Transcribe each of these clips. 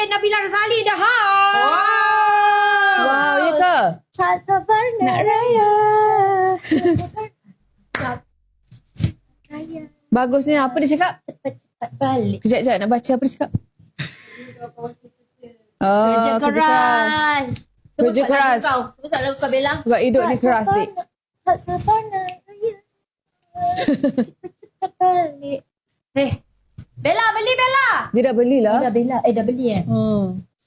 Nabila Razali dah. Wow, ya ke? Tak sabar nak raya. Raya. Bagusnya. Apa dia cakap? Cepat-cepat balik. Kejap-kejap nak baca apa dia cakap. Kerja keras. Kerja keras. Sebut lagu kau Bella. Sebab hidup ni keras, dik. Tak sabar nak raya. Cepat-cepat balik. Bella, beli Bella. Dia dah belilah. Bella. Dah beli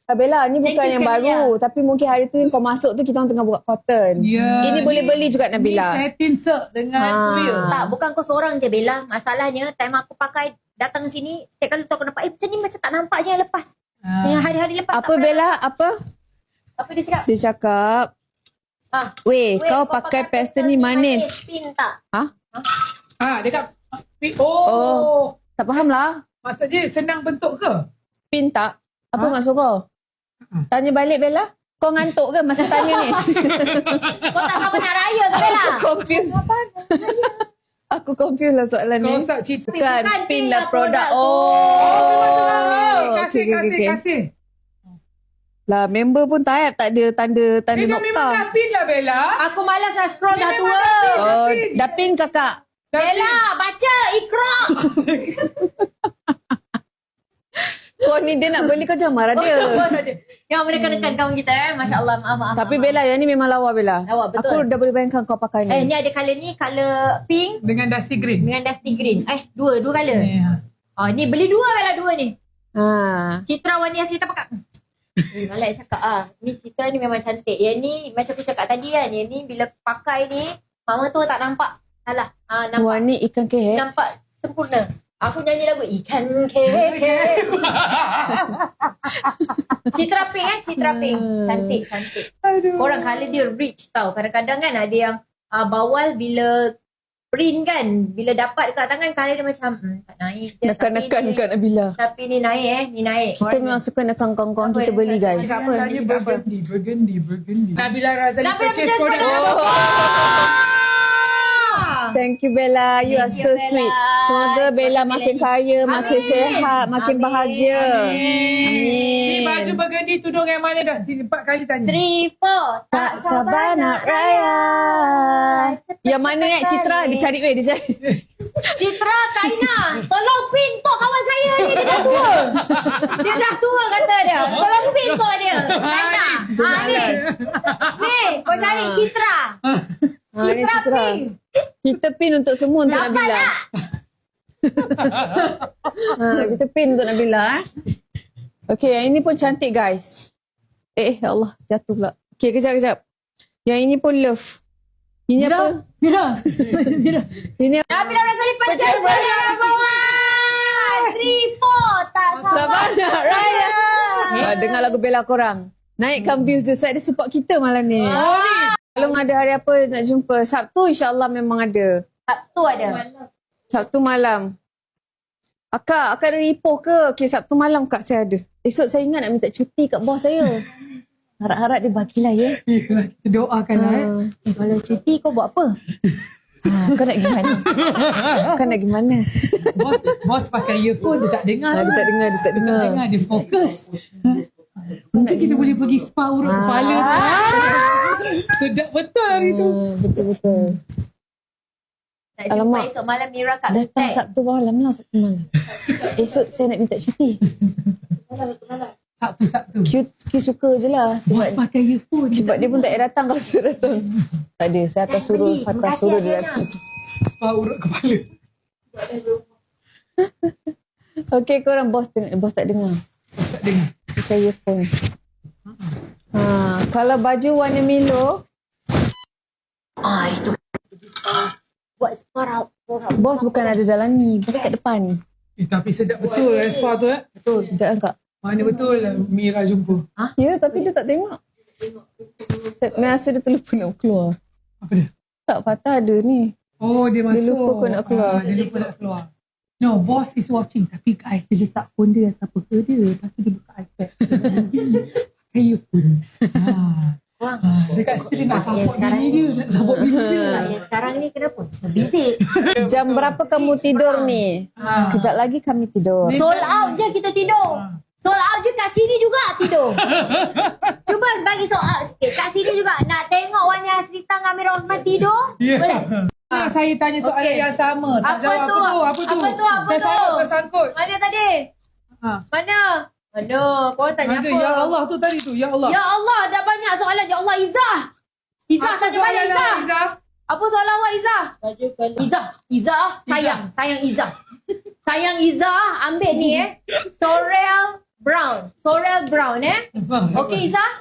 Bella, ni bukan yang baru. Tapi mungkin hari tu kau masuk tu kita orang tengah buat cotton. Ini boleh beli juga Nabila. Ni satin silk dengan twill. Tak, bukan kau seorang je Bella. Masalahnya time aku pakai datang sini, setiap kali tu aku nampak macam ni macam tak nampak je yang lepas. Yang hari-hari lepas. Apa Bella? Apa? Apa dia cakap? Dia cakap, weh, kau pakai pastel ni manis. Pin tak? Dekat Tak faham lah. maksud dia senang bentuk ke? Pin tak? Apa maksud kau? Tanya balik Bella. Kau ngantuk ke masa tanya ni? Kau tak sabar nak raya ke Bella? Confused. Aku confused lah soalan ni. Kau tak cerita. Bukan, pin lah produk. Kasih. Lah member pun type tak ada tanda Dia dah memang nokta. dah pin lah Bella. Aku malas nak scroll dah tua. Dah pin kakak. Bella, baca Iqra. Kau ni dia nak beli kau jangan marah dia. Yang menekan-nekan kawan kita Masya Allah, maaf. Tapi Bella yang ni memang lawa Bella. Lawa, betul. Aku dah boleh bayangkan kau pakai ni. Ni ada colour ni, colour pink Dengan dusty green. dengan dusty green. Dua colour. Ni beli dua Bella, dua ni. Citra warna yang kita pakai. Malak cakap ni Citra ni memang cantik. Yang ni macam aku cakap tadi kan, yang ni bila pakai ni mama tu tak nampak salah. Nampak. Warna ikan kek. Nampak sempurna. Aku nyanyi lagu ikan kek. Citra pink kan, Citra pink. Cantik. Korang colour dia rich tau. Kadang-kadang kan ada yang bawal bila print kan, bila dapat dekat tangan colour dia macam tak naik. Nekan-nekan kat Nabila. Tapi ni naik ni naik. Kita memang suka nekan kawan-kawan kita beli guys. Cakap apa? Lagi burgundy. Nabila Razali purchase produk. Thank you Bella. You are so sweet. Semoga Bella makin kaya, makin sehat, makin bahagia. Ni Amin. baju burgundy tudung yang mana dah 4 kali tanya. 3, 4. Tak sabar nak raya. Yang mana Citra? Dia cari dia cari. Citra, Kaina, tolong pintok kawan saya ni, dia dah tua. Dia dah tua kata dia. Tolong pintok dia. Kaina. Ni, kau cari Citra. Ni Citra. Kita pin untuk semua untuk Dapat Nabila. Kita pin untuk Nabila. Okay, yang ini pun cantik guys. Ya Allah, jatuh pula. Okay, kejap. Yang ini pun love. Ini apa? Mira. Ini Nabila Razali purchase produk bawah. 3, 4. Tak sabar nak raya. Dengar lagu Bella korang. Naikkan views dia. Saya ada support kita malam ni. Kalau ada hari apa nak jumpa. Sabtu insyaAllah memang ada. Sabtu ada. Sabtu malam. Akak ada ripoh ke? Okay, Sabtu malam kak saya ada. Esok saya ingat nak minta cuti kat bos saya. Harap-harap dia bagilah ya. Kita doakan lah. Kalau cuti kau buat apa? Kau nak gimana? Bos pakai earphone dia tak dengar. Dia tak dengar. Dia fokus. Mungkin kita boleh pergi spa urut kepala tu. Sedap betul hari tu. Betul. Nak jumpa esok malam Mira kat Datang Sabtu malam lah. Esok saya nak minta cuti. Sabtu. Q suka je lah. Bos pakai earphone. Sebab dia pun tak payah datang kalau saya datang. Tak ada. Saya akan suruh dia datang. Spa urut kepala. Okay, korang bos tak dengar. Pakai earphone. Kalau baju warna Milo. Itu. Buat spa. Bos bukan ada dalam ni. Bos kat depan. Tapi sedap betul spa tu. Betul. Sekejap kak. Mana betul Mira jumpa. Ya, tapi dia tak tengok. Masa dia terlupa nak keluar. Apa dia? Tak patah ada ni. Oh, dia masuk. Dia lupa kau nak keluar. Dia lupa nak keluar. No, boss is watching. Tapi guys, dia letak phone dia atas peka dia. Lepas tu dia buka iPad. Pakai earphone. Dekat situ dia nak support diri dia. Nak support diri dia. Yang sekarang ni kenapa? Busy. Jam berapa kamu tidur ni? Kejap lagi kami tidur. Sold out je kita tidur. Sold out je kat sini juga tidur. Cuba bagi soal sikit. Kat sini juga nak tengok Wani Hasrita dengan Amirul Rahman tidur? Ya. Boleh? Saya tanya soalan Okey. yang sama. Tak Apa jawab tu? apa tu? Tersangkut. Mana tadi? Ha. Mana? Korang tanya Ada apa? ya Allah tu tadi tu. Ya Allah. Ya Allah, dah banyak soalan. Ya Allah, Izzah. Izzah, Apa tanya balik soalan Izzah. Izzah? Apa soalan awak Izzah? Izzah, sayang Izzah. Sayang Izzah, ambil ni Sorrel Brown. Okey Izzah?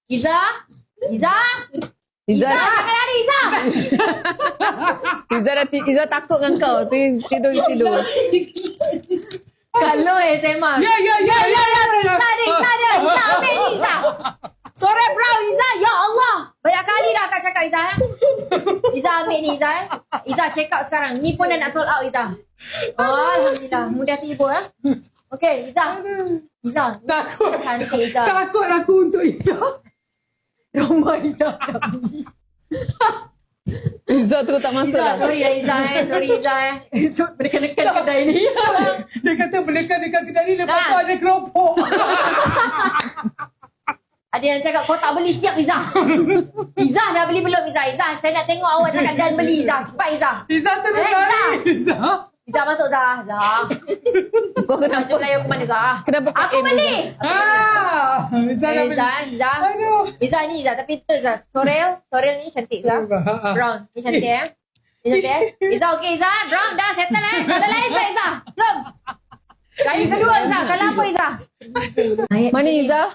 Izzah, Izzah jangan lari Izzah. Izzah takut dengan kau. Tidur. Kalau SMA. Ya. Izzah, ambil ni Izzah. Sorrel Brown Izzah, ya Allah. Banyak kali dah akak cakap Izzah. Izzah ambil ni Izzah. Izzah check out sekarang. Ni pun dah nak sold out Izzah. Alhamdulillah, mudah tiba Okey, Izzah. Takut. Cantik Izzah. Takut aku untuk Izzah. Rumah Izzah. Izzah tu tak masuk Izzah, lah. sorry Izzah. Menekan-nekan kedai ni. Dia kata dekat kedai ni lepas tu ada keropok. Ada yang cakap kau tak beli siap Izzah. Izzah dah beli belum Izzah? Izzah, saya nak tengok awak cakap dan beli Izzah. Cepat Izzah. Izzah terus lari. Izzah masuk Izzah. Kau kenapa? Baju layan aku mana Izzah? Kenapa kau Aku aim beli. Izzah dah beli. Izzah. Aduh. Izzah ni Izzah, tapi betul Izzah. Sorrel ni cantik Izzah. Brown. Ni cantik Izzah okey Izzah. Brown dah settle Kalau lain pula Izzah. Jom. Kali kedua Izzah. Kalau apa Izzah? Mana Izzah?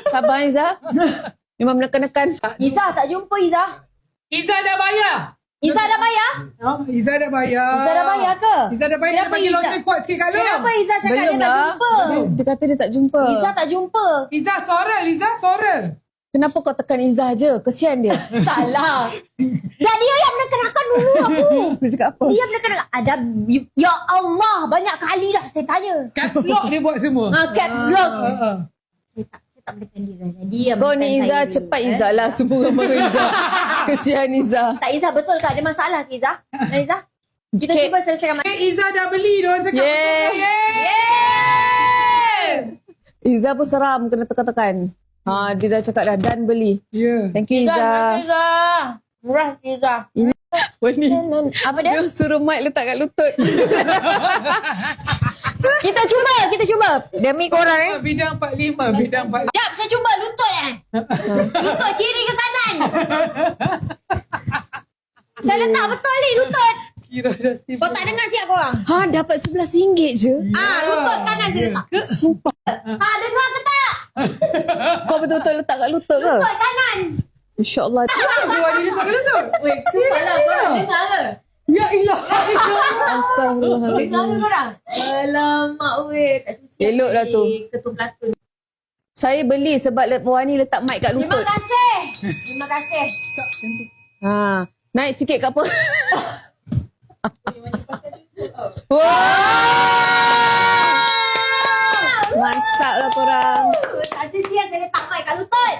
Sabar Izzah. Memang menekan-nekan. Izzah tak jumpa Izzah. Izzah dah bayar. Izzah dah bayar? Izzah dah bayar. Izzah dah bayar ke? Izzah dah bayar. Dia Kenapa bagi Izzah? lonceng kuat sikit kat lu. Kenapa Izzah cakap Belum dia tak lah. jumpa? Dia kata dia tak jumpa. Izzah tak jumpa. Izzah Sorrel. Kenapa kau tekan Izzah je? Kesian dia. Salah. Dan dia yang menekan dulu aku. Dia cakap apa? Dia menekan. Ada. Ya Allah. Banyak kali dah saya tanya. Caps lock dia buat semua. Caps lock. Ha. Saya tak menekan dia. Dia Kau menekan ni Izzah, saya. cepat Izzah lah. Semua ramai Izzah. Kesian Izzah. Tak Izzah, betul ke? Ada masalah ke Izzah? Izzah? Kita Sikit. cuba selesaikan masalah. Izzah dah beli. Diorang cakap. Yeah. Yeay! Izzah pun seram kena tekan-tekan. Dia dah cakap dah dan beli. Ya. Thank you Izzah. Izzah. Murah Izzah. Wani. Apa dia? Dia suruh mic letak kat lutut. Kita cuba. Demi korang Bidang 45. Jap, saya cuba lutut Lutut kiri ke kanan? Saya letak betul ni lutut. Kira dah stable. Kau tak dengar siap korang? Dapat RM11 je. Lutut kanan saya letak. Sumpah. Dengar ke tak? Kau betul-betul letak kat lutut ke? Lutut kanan. InsyaAllah. Dua dia letak kat lutut. Weh, sumpah lah korang dengar ke? Ya ilah. Dengar ke Astagfirullahaladzim. korang? Alamak weh, tak siap. Elok lah tu. Ketua pelakon. Saya beli sebab Wani letak mic kat Terima lutut. kasih. Naik sikit kat apa? Mantap lah korang. Tak siap saya letak mic kat lutut.